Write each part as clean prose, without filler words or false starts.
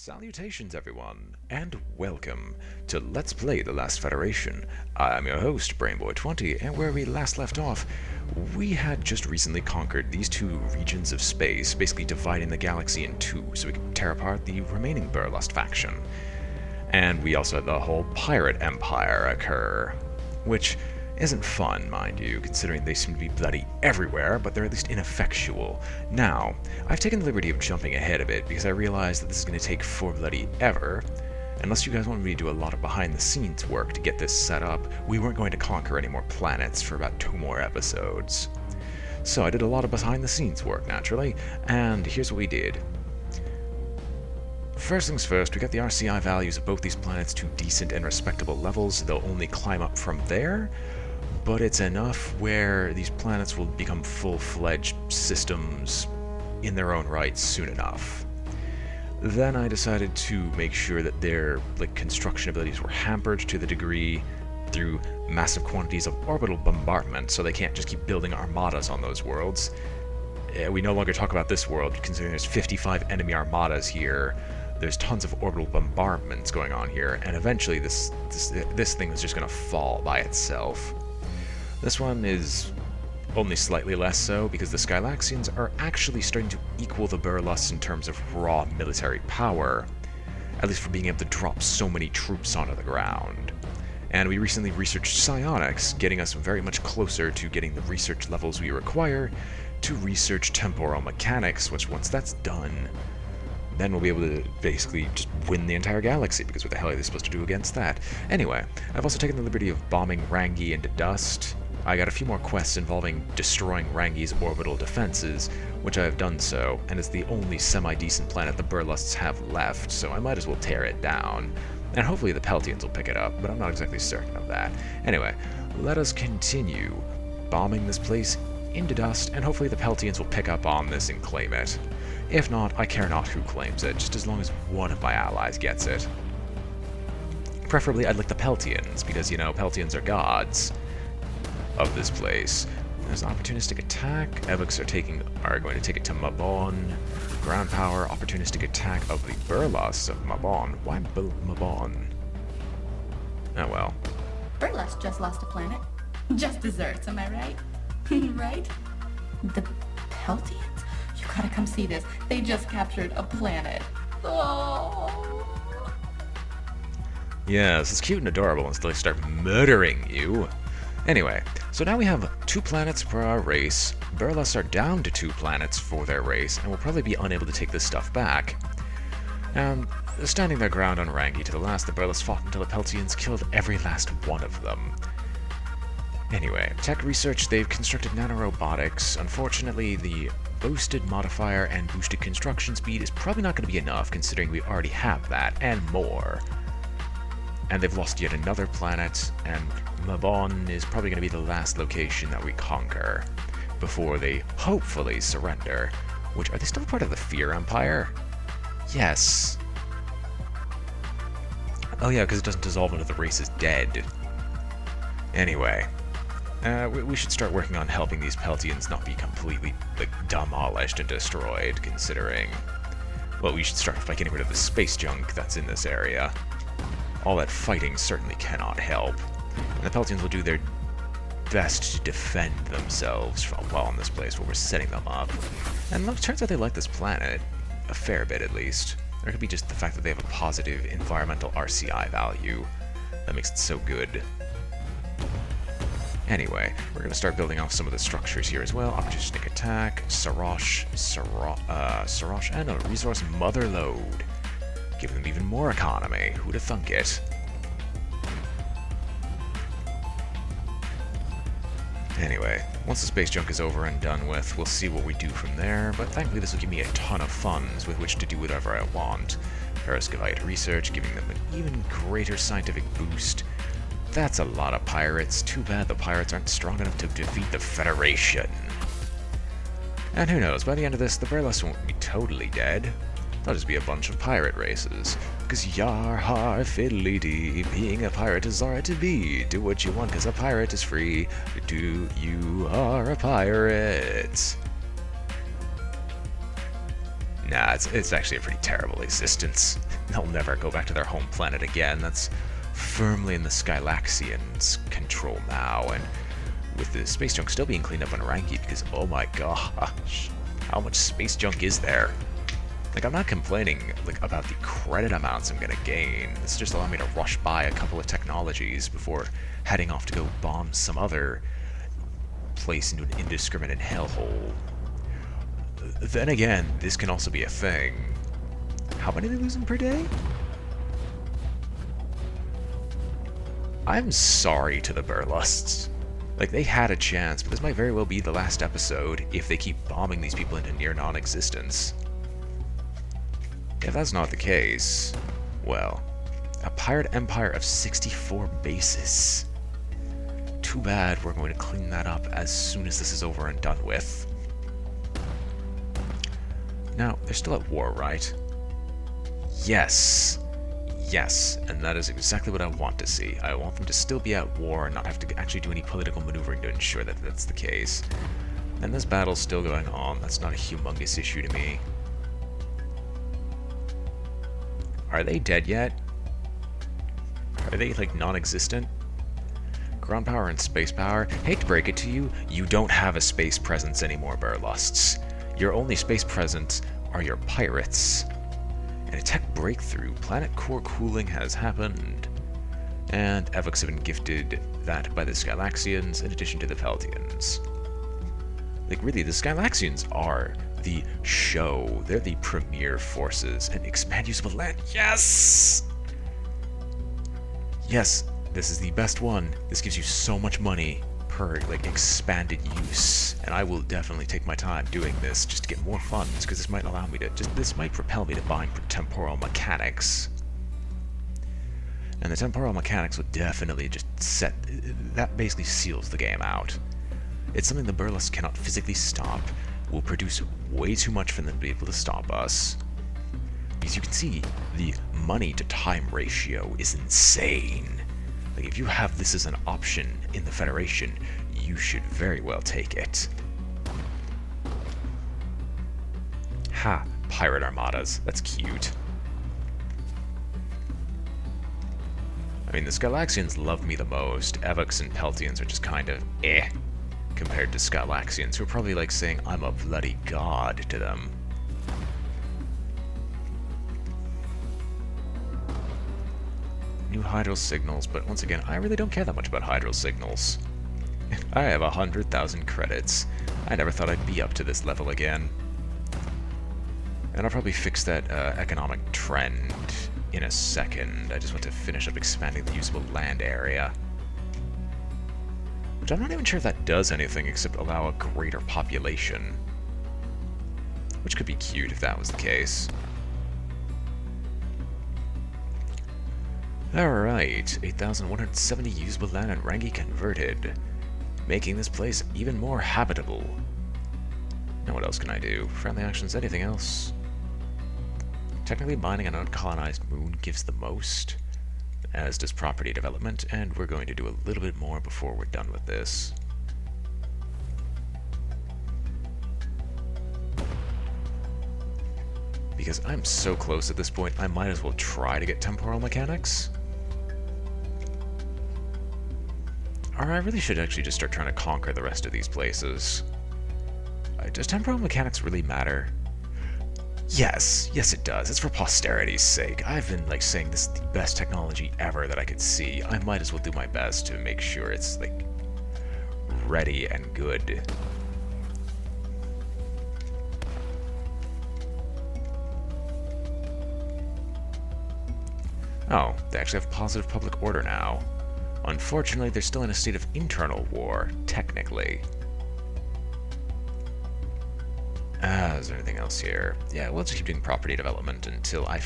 Salutations everyone, and welcome to Let's Play The Last Federation. I'm your host, BrainBoy20, and where we last left off, we had just recently conquered these two regions of space, basically dividing the galaxy in two so we could tear apart the remaining Burlust faction. And we also had the whole pirate empire occur, which isn't fun, mind you, considering they seem to be bloody everywhere, but they're at least ineffectual. Now, I've taken the liberty of jumping ahead a bit because I realize that this is going to take for bloody ever. Unless you guys want me to do a lot of behind-the-scenes work to get this set up, we weren't going to conquer any more planets for about 2 more episodes. So I did a lot of behind-the-scenes work, naturally, and here's what we did. First things first, we got the RCI values of both these planets to decent and respectable levels. They'll only climb up from there, but it's enough where these planets will become full-fledged systems in their own right soon enough. Then I decided to make sure that their construction abilities were hampered to the degree through massive quantities of orbital bombardment, so they can't just keep building armadas on those worlds. We no longer talk about this world, considering there's 55 enemy armadas here. There's tons of orbital bombardments going on here, and eventually this thing is just going to fall by itself. This one is only slightly less so, because the Skylaxians are actually starting to equal the Burlusts in terms of raw military power, at least for being able to drop so many troops onto the ground. And we recently researched psionics, getting us very much closer to getting the research levels we require to research temporal mechanics, which once that's done, then we'll be able to basically just win the entire galaxy, because what the hell are they supposed to do against that? Anyway, I've also taken the liberty of bombing Rangi into dust. I got a few more quests involving destroying Rangi's orbital defenses, which I have done so, and it's the only semi-decent planet the Burlusts have left, so I might as well tear it down. And hopefully the Peltians will pick it up, but I'm not exactly certain of that. Anyway, let us continue bombing this place into dust, and hopefully the Peltians will pick up on this and claim it. If not, I care not who claims it, just as long as one of my allies gets it. Preferably, I'd like the Peltians, because, you know, Peltians are gods of this place. There's an opportunistic attack. Evucks are going to take it to Mabon. Ground power, opportunistic attack of the Burlusts of Mabon. Why Mabon? Oh well. Burlust just lost a planet. Just desserts, am I right? Right? The Peltians? You gotta come see this. They just captured a planet. Oh. Yes, it's cute and adorable until they start murdering you. Anyway, so now we have 2 planets for our race. Burlusts are down to 2 planets for their race, and will probably be unable to take this stuff back. And standing their ground on Rangi to the last, the Burlusts fought until the Peltians killed every last one of them. Anyway, tech research, they've constructed nanorobotics. Unfortunately, the boosted modifier and boosted construction speed is probably not going to be enough, considering we already have that, and more. And they've lost yet another planet, and Mabon is probably going to be the last location that we conquer before they hopefully surrender. Which, are they still part of the Fear Empire? Yes. Oh yeah, because it doesn't dissolve until the race is dead. Anyway, we should start working on helping these Peltians not be completely, demolished and destroyed, considering, well, we should start by getting rid of the space junk that's in this area. All that fighting certainly cannot help, and the Peltians will do their best to defend themselves while in this place where we're setting them up. And it turns out they like this planet, a fair bit at least. Or it could be just the fact that they have a positive environmental RCI value that makes it so good. Anyway, we're going to start building off some of the structures here as well. Opportunistic attack, Sarosh, and a resource mother load. Give them even more economy. Who'd have thunk it? Anyway, once the space junk is over and done with, we'll see what we do from there, but thankfully this will give me a ton of funds with which to do whatever I want. Periscovite research, giving them an even greater scientific boost. That's a lot of pirates. Too bad the pirates aren't strong enough to defeat the Federation. And who knows, by the end of this, the Burlusts won't be totally dead. They'll just be a bunch of pirate races. 'Cause yar har fiddly dee, being a pirate is alright to be. Do what you want 'cause a pirate is free. Do you are a pirate. Nah, it's actually a pretty terrible existence. They'll never go back to their home planet again. That's firmly in the Skylaxians' control now, and with the space junk still being cleaned up on Ranky, because oh my gosh, how much space junk is there? Like, I'm not complaining about the credit amounts I'm gonna gain. This just allowed me to rush by a couple of technologies before heading off to go bomb some other place into an indiscriminate hellhole. Then again, this can also be a thing. How many are they losing per day? I'm sorry to the Burlusts. Like, they had a chance, but this might very well be the last episode if they keep bombing these people into near non-existence. If that's not the case, well, a pirate empire of 64 bases. Too bad we're going to clean that up as soon as this is over and done with. Now, they're still at war, right? Yes. Yes, and that is exactly what I want to see. I want them to still be at war and not have to actually do any political maneuvering to ensure that that's the case. And this battle's still going on. That's not a humongous issue to me. Are they dead yet? Are they, like, non-existent? Ground power and space power? Hate to break it to you, you don't have a space presence anymore, Burlusts. Your only space presence are your pirates. And a tech breakthrough, planet core cooling has happened. And Evucks have been gifted that by the Skylaxians in addition to the Peltinas. Like, really, the Skylaxians are the show. They're the premier forces. And expand usable land. Yes! Yes, this is the best one. This gives you so much money per, like, expanded use. And I will definitely take my time doing this just to get more funds, because this might allow me to, this might propel me to buying temporal mechanics. And the temporal mechanics would definitely just that basically seals the game out. It's something the Burlusts cannot physically stop, will produce way too much for them to be able to stop us. Because you can see, the money to time ratio is insane. Like, if you have this as an option in the Federation, you should very well take it. Ha! Pirate armadas. That's cute. I mean, the Skylaxians love me the most. Evucks and Peltians are just kind of eh, compared to Skylaxians, who are probably like saying, I'm a bloody god to them. New hydro signals, but once again, I really don't care that much about hydro signals. I have 100,000 credits. I never thought I'd be up to this level again. And I'll probably fix that economic trend in a second. I just want to finish up expanding the usable land area. Which I'm not even sure if that does anything except allow a greater population. Which could be cute if that was the case. Alright, 8,170 usable land and Rangi converted, making this place even more habitable. Now what else can I do? Friendly actions, anything else? Technically, mining an uncolonized moon gives the most, as does property development, and we're going to do a little bit more before we're done with this. Because I'm so close at this point, I might as well try to get temporal mechanics. Or I really should actually just start trying to conquer the rest of these places. Does temporal mechanics really matter? Yes, yes it does. It's for posterity's sake. I've been like saying this is the best technology ever that I could see. I might as well do my best to make sure it's like ready and good. Oh, they actually have positive public order now. Unfortunately, they're still in a state of internal war, technically. Is there anything else here? Yeah, we'll just keep doing property development until I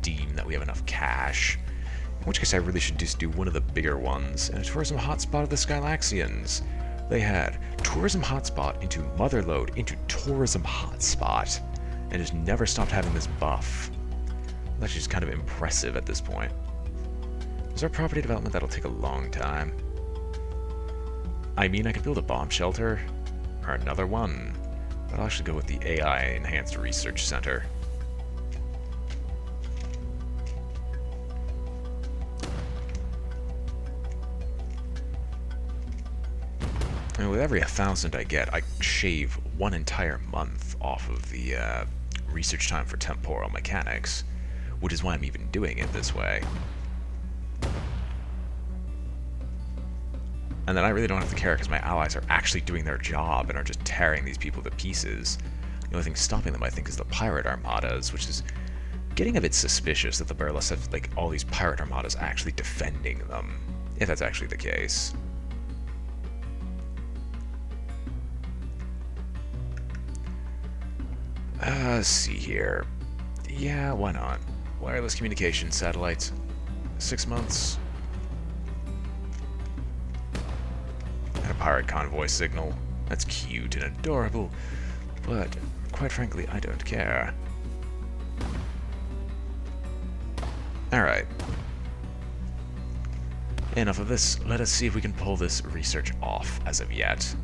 deem that we have enough cash. In which case I really should just do one of the bigger ones, and a tourism hotspot of the Skylaxians. They had tourism hotspot into motherlode into tourism hotspot, and just never stopped having this buff. That's just kind of impressive at this point. Is there property development that'll take a long time? I mean, I could build a bomb shelter, or another one, but I'll actually go with the AI Enhanced Research Center. And with every 1,000 I get, I shave one entire month off of the research time for temporal mechanics, which is why I'm even doing it this way. And then I really don't have to care because my allies are actually doing their job and are just tearing these people to pieces. The only thing stopping them, I think, is the pirate armadas, which is getting a bit suspicious that the Burles have, like, all these pirate armadas actually defending them, if that's actually the case. Let's see here. Yeah, why not? Wireless communication satellites. 6 months. And a pirate convoy signal. That's cute and adorable, but quite frankly, I don't care. Alright. Enough of this. Let us see if we can pull this research off as of yet.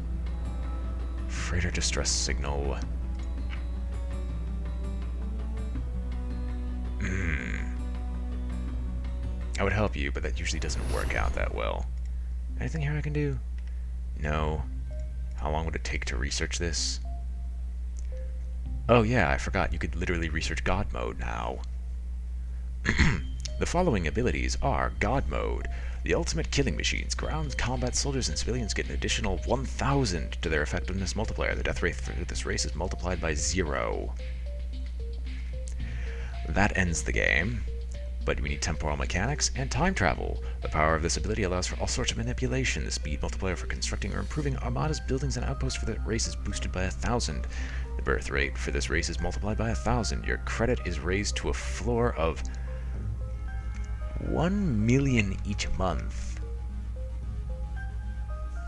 Freighter distress signal. I would help you, but that usually doesn't work out that well. Anything here I can do? No. How long would it take to research this? Oh yeah, I forgot you could literally research God mode now. The following abilities are God mode. The ultimate killing machines. Ground combat soldiers and civilians get an additional 1,000 to their effectiveness multiplier. The death rate for this race is multiplied by 0. That ends the game. But we need temporal mechanics and time travel. The power of this ability allows for all sorts of manipulation. The speed multiplier for constructing or improving armadas, buildings, and outposts for the race is boosted by 1,000. The birth rate for this race is multiplied by 1,000. Your credit is raised to a floor of 1 million each month.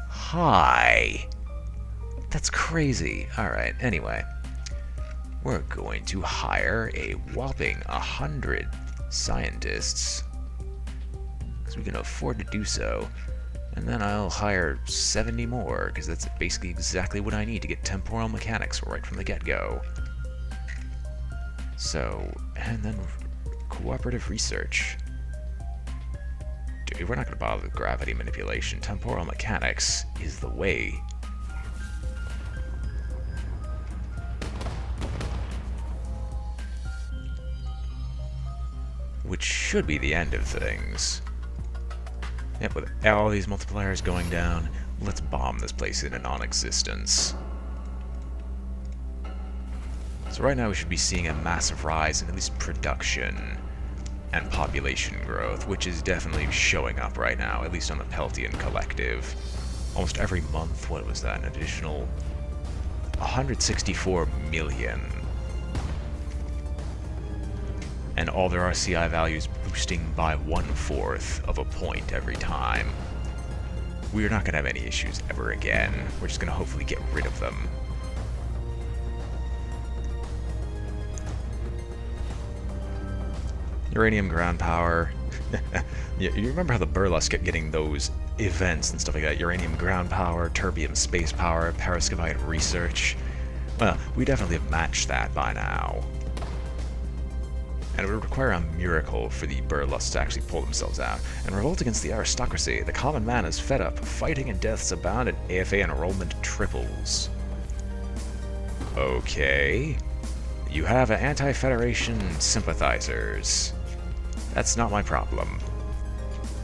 Hi. That's crazy. Alright, anyway. We're going to hire a whopping 100 scientists, because we can afford to do so, and then I'll hire 70 more, because that's basically exactly what I need to get temporal mechanics right from the get-go. So, and then cooperative research. Dude, we're not going to bother with gravity manipulation. Temporal mechanics is the way. Which should be the end of things. Yep, with all these multipliers going down, let's bomb this place into non-existence. So right now we should be seeing a massive rise in at least production and population growth, which is definitely showing up right now, at least on the Peltian Collective. Almost every month, what was that, an additional 164 million. And all their RCI values boosting by 1/4 of a point every time. We're not going to have any issues ever again. We're just going to hopefully get rid of them. Uranium ground power. You remember how the Burles kept getting those events and stuff like that? Uranium ground power, terbium space power, perovskite research. Well, we definitely have matched that by now. And it would require a miracle for the Burles to actually pull themselves out and revolt against the aristocracy. The common man is fed up. Fighting and deaths abound, and AFA enrollment triples. Okay. You have anti-Federation sympathizers. That's not my problem.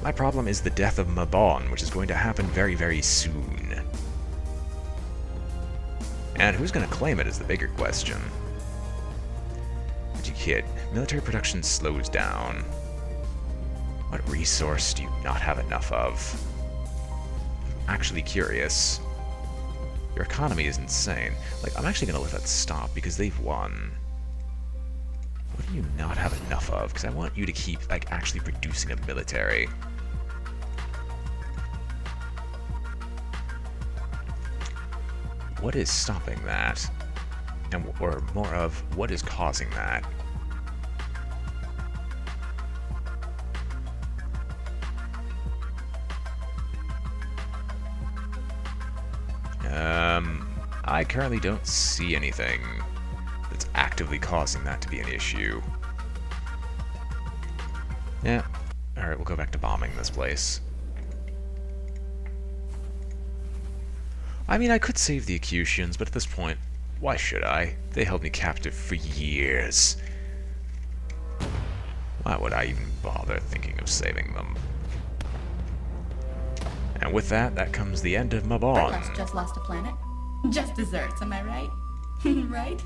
My problem is the death of Mabon, which is going to happen very, very soon. And who's going to claim it is the bigger question. But you kid, military production slows down. What resource do you not have enough of? I'm actually curious. Your economy is insane. Like, I'm actually going to let that stop because they've won. What do you not have enough of? Because I want you to keep, like, actually producing a military. What is stopping that? And, or more of, what is causing that? I currently don't see anything that's actively causing that to be an issue. Yeah. Alright, we'll go back to bombing this place. I mean, I could save the Evucks, but at this point, why should I? They held me captive for years. Why would I even bother thinking of saving them? And with that, that comes the end of my bond. Evucks just lost a planet. Just desserts, am I right? Right?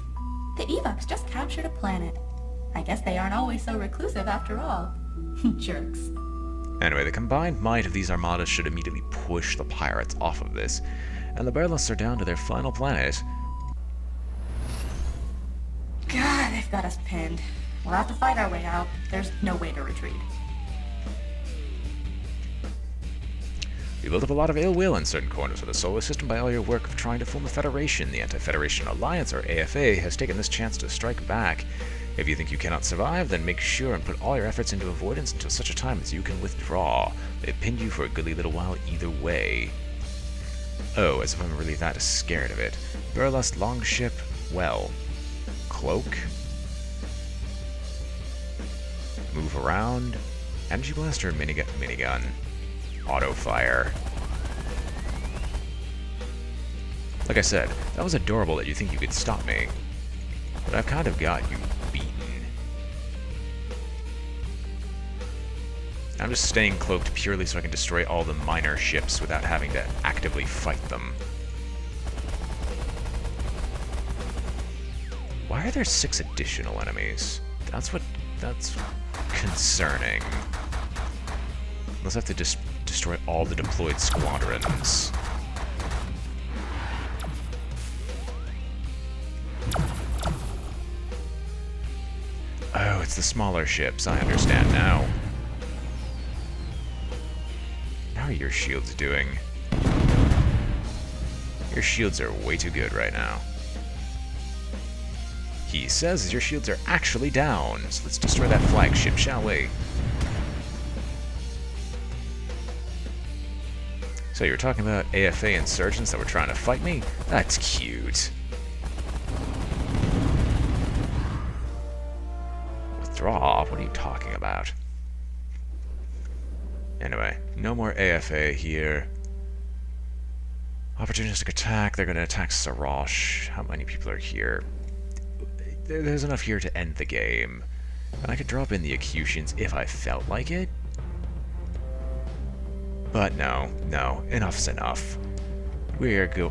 The Evucks just captured a planet. I guess they aren't always so reclusive after all. Jerks. Anyway, the combined might of these armadas should immediately push the pirates off of this, and the Bearless are down to their final planet. God, they've got us pinned. We'll have to fight our way out. There's no way to retreat. You built up a lot of ill will in certain corners of the solar system by all your work of trying to form a federation. The Anti-Federation Alliance, or AFA, has taken this chance to strike back. If you think you cannot survive, then make sure and put all your efforts into avoidance until such a time as you can withdraw. They've pinned you for a goodly little while either way. Oh, as if I'm really that scared of it. Burlesque longship, well. Cloak. Move around. Energy blaster, minigun. Auto fire. Like I said, that was adorable that you think you could stop me. But I've kind of got you beaten. I'm just staying cloaked purely so I can destroy all the minor ships without having to actively fight them. Why are there 6 additional enemies? That's concerning. Unless I have to just destroy all the deployed squadrons. Oh, it's the smaller ships. I understand now. How are your shields doing? Your shields are way too good right now. He says your shields are actually down, so let's destroy that flagship, shall we? So you were talking about AFA insurgents that were trying to fight me? That's cute. Withdraw? What are you talking about? Anyway, no more AFA here. Opportunistic attack. They're going to attack Sarosh. How many people are here? There's enough here to end the game. And I could drop in the Evucks if I felt like it. But no, enough's enough. We're They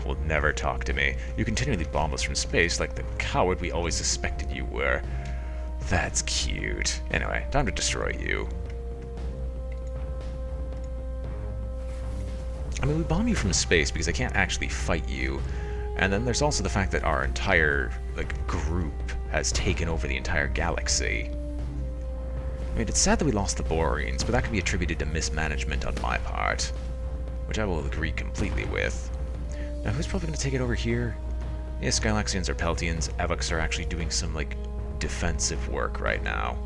will never talk to me. You continually bomb us from space like the coward we always suspected you were. That's cute. Anyway, time to destroy you. I mean, we bomb you from space because I can't actually fight you. And then there's also the fact that our entire, group has taken over the entire galaxy. I mean, it's sad that we lost the Boreans, but that can be attributed to mismanagement on my part. Which I will agree completely with. Now, who's probably going to take it over here? Yeah, Skylaxians or Peltinas. Evucks are actually doing some, defensive work right now.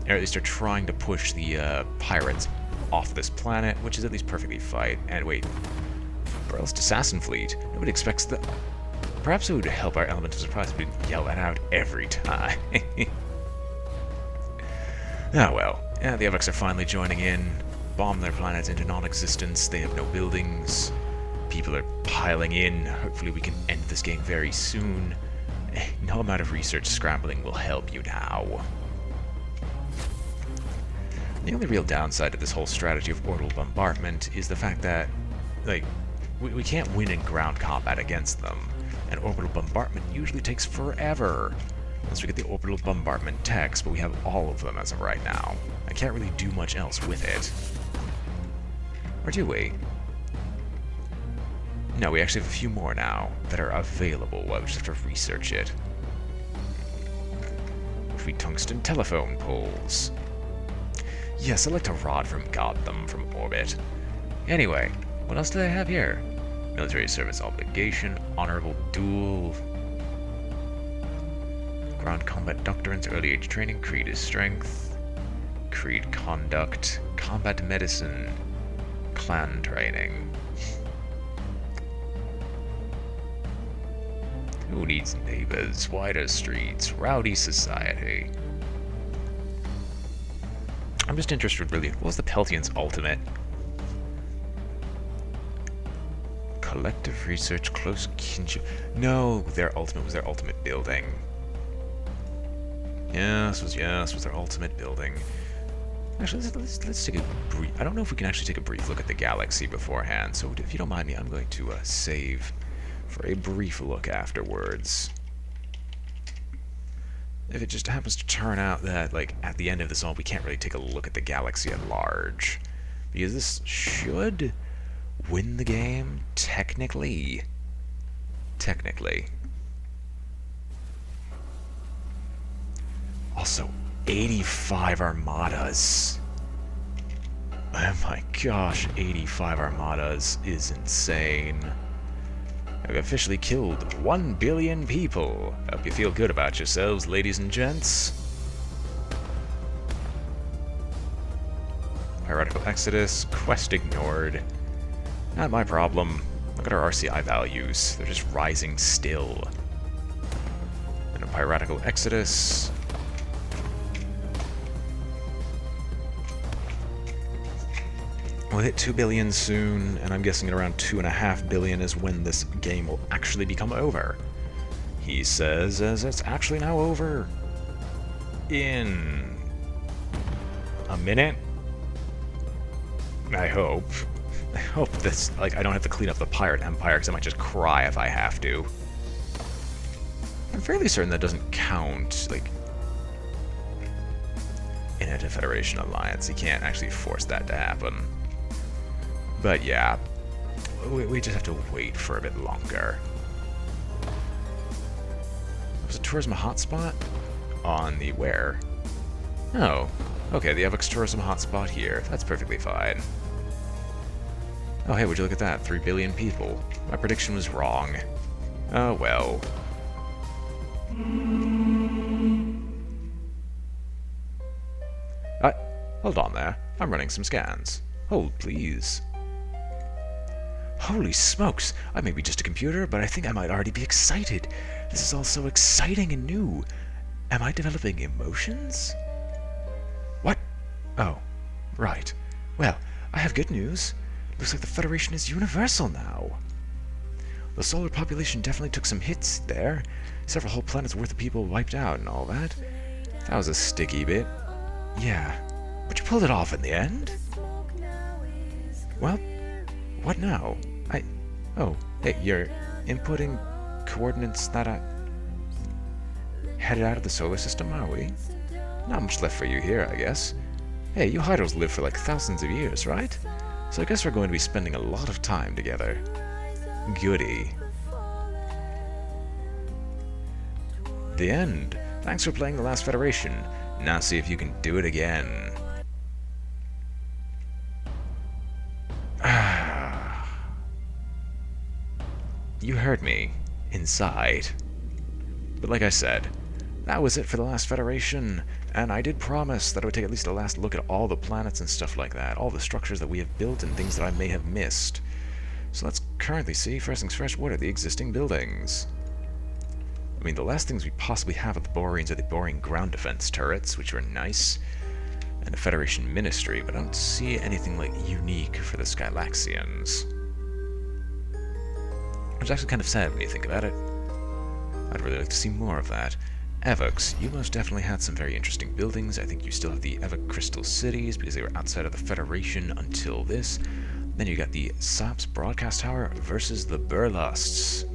Or at least they're trying to push the, pirates off this planet, which is at least perfectly fine. And wait, Burlesque Assassin Fleet? Nobody expects that. Perhaps it would help our element of surprise if we yell that out every time. Ah well, yeah, the Evucks are finally joining in. Bomb their planets into non-existence. They have no buildings. People are piling in. Hopefully we can end this game very soon. No amount of research scrambling will help you now. The only real downside to this whole strategy of orbital bombardment is the fact that, we can't win in ground combat against them. And orbital bombardment usually takes forever. Unless we get the orbital bombardment techs, but we have all of them as of right now. I can't really do much else with it. Or do we? No, we actually have a few more now that are available. Well, we just have to research it. Which we tungsten telephone poles. Yes, I like to rod from Gotham from orbit. Anyway, what else do they have here? Military service obligation, honorable duel, ground combat doctrines, early age training, creed is strength, creed conduct, combat medicine, clan training. Who needs neighbors, wider streets, rowdy society? I'm just interested, really. What was the Peltians' ultimate? Collective research, close kinship. No, their ultimate was their ultimate building. Yes, was their ultimate building. Actually, let's take a brief... I don't know if we can actually take a brief look at the galaxy beforehand, so if you don't mind me, I'm going to save for a brief look afterwards. If it just happens to turn out that, like, at the end of this all, we can't really take a look at the galaxy at large. Because this should win the game, technically. Technically. Also, 85 armadas. Oh my gosh, 85 armadas is insane. I've officially killed 1 billion people. Hope you feel good about yourselves, ladies and gents. Piratical Exodus, quest ignored. Not my problem. Look at our RCI values. They're just rising still. And a Piratical Exodus. We'll hit 2 billion soon, and I'm guessing at around 2.5 billion is when this game will actually become over. He says as it's actually now over in a minute. I hope. I hope this, like, I don't have to clean up the Pirate Empire, because I might just cry if I have to. I'm fairly certain that doesn't count, like, in a Federation Alliance. You can't actually force that to happen. But yeah, we just have to wait for a bit longer. There's a tourism hotspot on the where? Oh, okay, the Evucks tourism hotspot here. That's perfectly fine. Oh hey, would you look at that? 3 billion people. My prediction was wrong. Oh well. Hold on there. I'm running some scans. Hold, please. Holy smokes! I may be just a computer, but I think I might already be excited. This is all so exciting and new. Am I developing emotions? What? Oh, right. Well, I have good news. Looks like the Federation is universal now. The solar population definitely took some hits there. Several whole planets worth of people wiped out and all that. That was a sticky bit. Yeah, but you pulled it off in the end. Well, what now? Oh, hey, you're inputting coordinates that are headed out of the solar system, are we? Not much left for you here, I guess. Hey, you Hydros live for like thousands of years, right? So I guess we're going to be spending a lot of time together. Goody. The end. Thanks for playing The Last Federation. Now see if you can do it again. You heard me. Inside. But like I said, that was it for The Last Federation, and I did promise that I would take at least a last look at all the planets and stuff like that, all the structures that we have built and things that I may have missed. So let's currently see, first things first, what are the existing buildings? I mean, the last things we possibly have at the Boreans are the Borean ground defense turrets, which are nice, and a Federation ministry, but I don't see anything like unique for the Skylaxians. Which is actually kind of sad when you think about it. I'd really like to see more of that. Evucks, you most definitely had some very interesting buildings. I think you still have the Evuck Crystal Cities because they were outside of the Federation until this. Then you got the SOPS Broadcast Tower versus the Burlusts,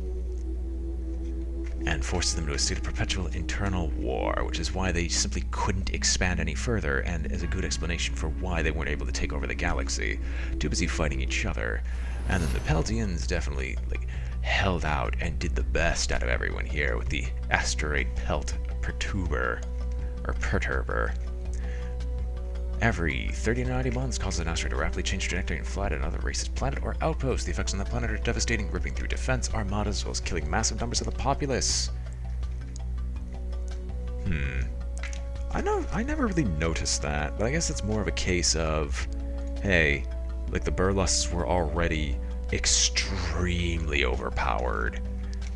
and forces them to a state of perpetual internal war, which is why they simply couldn't expand any further, and is a good explanation for why they weren't able to take over the galaxy. Too busy fighting each other. And then the Peltians definitely, like, held out and did the best out of everyone here with the asteroid Pelt Perturber. Every 30 to 90 months causes an asteroid to rapidly change trajectory and fly to another race's planet or outpost. The effects on that planet are devastating, ripping through defense armadas as well as killing massive numbers of the populace. I never really noticed that, but I guess it's more of a case of, hey, like the Burlusts were already extremely overpowered.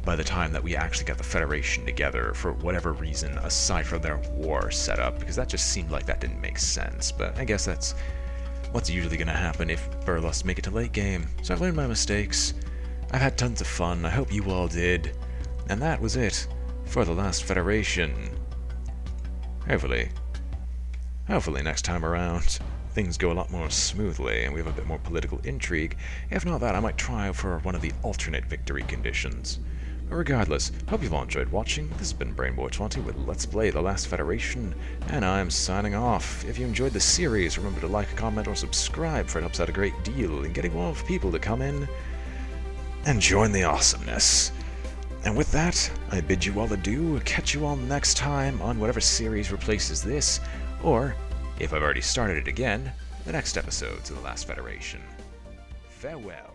by the time that we actually got the Federation together for whatever reason aside from their war setup, because that just seemed like that didn't make sense. But I guess that's what's usually going to happen if Burlusts make it to late game. So I've learned my mistakes. I've had tons of fun. I hope you all did. And that was it for the last Federation. Hopefully next time around things go a lot more smoothly and we have a bit more political intrigue. If not that, I might try for one of the alternate victory conditions. But regardless, hope you've all enjoyed watching. This has been BrainBoy20 with Let's Play The Last Federation, and I'm signing off. If you enjoyed the series, remember to like, comment, or subscribe, for it helps out a great deal in getting more people to come in and join the awesomeness. And with that, I bid you all adieu. Catch you all next time on whatever series replaces this, or, if I've already started it again, the next episodes of The Last Federation. Farewell.